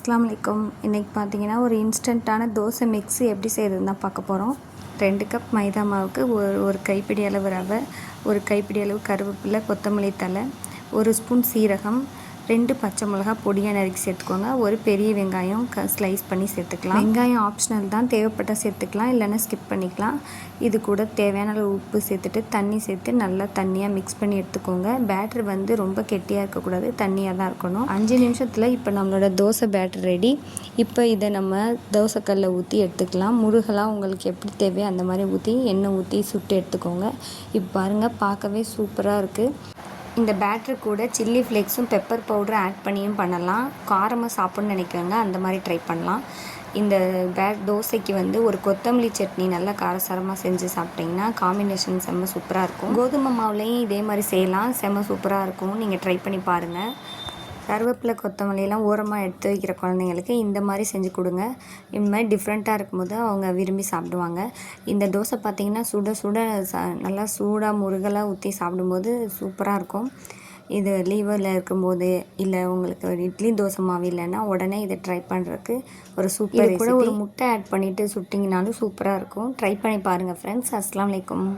அஸ்ஸலாமு அலைக்கும். இன்றைக்கி பார்த்தீங்கன்னா ஒரு இன்ஸ்டண்ட்டான தோசை மிக்ஸு எப்படி செய்கிறதுன்னு தான் பார்க்க போகிறோம். 2 கப் மைதா மாவுக்கு ஒரு கைப்பிடி அளவு ரவை, ஒரு கைப்பிடி அளவு கருவேப்பிலை, கொத்தமல்லி தழை, 1 ஸ்பூன் சீரகம், 2 பச்சை மிளகா பொடியாக நறுக்கி சேர்த்துக்கோங்க. ஒரு பெரிய வெங்காயம் ஸ்லைஸ் பண்ணி சேர்த்துக்கலாம். வெங்காயம் ஆப்ஷனல் தான், தேவைப்பட்டால் சேர்த்துக்கலாம், இல்லைன்னா ஸ்கிப் பண்ணிக்கலாம். இது கூட தேவையான அளவு உப்பு சேர்த்துட்டு தண்ணி சேர்த்து நல்லா தண்ணியாக மிக்ஸ் பண்ணி எடுத்துக்கோங்க. பேட்டர் வந்து ரொம்ப கெட்டியாக இருக்கக்கூடாது, தண்ணியாக தான் இருக்கணும். 5 நிமிஷத்தில் இப்போ நம்மளோட தோசை பேட்டர் ரெடி. இப்போ இதை நம்ம தோசைக்கல்லில் ஊற்றி எடுத்துக்கலாம். முருகலாக உங்களுக்கு எப்படி தேவையோ அந்த மாதிரி ஊற்றி எண்ணெய் ஊற்றி சுட்டு எடுத்துக்கோங்க. இப்போ பாருங்கள், பார்க்கவே சூப்பராக இருக்குது. இந்த பேட்டர் கூட சில்லி ஃப்ளேக்ஸும் பெப்பர் பவுடரும் ஆட் பண்ணியும் பண்ணலாம். காரமாக சாப்பிட்ணுன்னு நினைக்கிறவங்க அந்த மாதிரி ட்ரை பண்ணலாம். இந்த தோசைக்கு வந்து ஒரு கொத்தமல்லி சட்னி நல்லா காரசாரமாக செஞ்சு சாப்பிட்டிங்கன்னா காம்பினேஷன் செம்ம சூப்பராக இருக்கும். கோதுமை மாவுலேயும் இதே மாதிரி செய்யலாம், செம்ம சூப்பராக இருக்கும். நீங்கள் ட்ரை பண்ணி பாருங்கள். கருவேப்பிலை கொத்தமல்லியெல்லாம் ஓரமாக எடுத்து வைக்கிற குழந்தைங்களுக்கு இந்த மாதிரி செஞ்சு கொடுங்க. இந்த மாதிரி டிஃப்ரெண்ட்டாக இருக்கும்போது அவங்க விரும்பி சாப்பிடுவாங்க. இந்த தோசை பார்த்திங்கன்னா சுட சுட நல்லா சூடாக முருகலாக ஊற்றி சாப்பிடும்போது சூப்பராக இருக்கும். இது லீவில் இருக்கும்போது, இல்லை உங்களுக்கு ஒரு இட்லி தோசை மாவு இல்லைன்னா உடனே இதை ட்ரை பண்ணுறதுக்கு ஒரு சூப்பர். கூட ஒரு முட்டை ஆட் பண்ணிவிட்டு சுட்டிங்கனாலும் சூப்பராக இருக்கும். ட்ரை பண்ணி பாருங்கள் ஃப்ரெண்ட்ஸ். அஸ்ஸலாமு அலைக்கும்.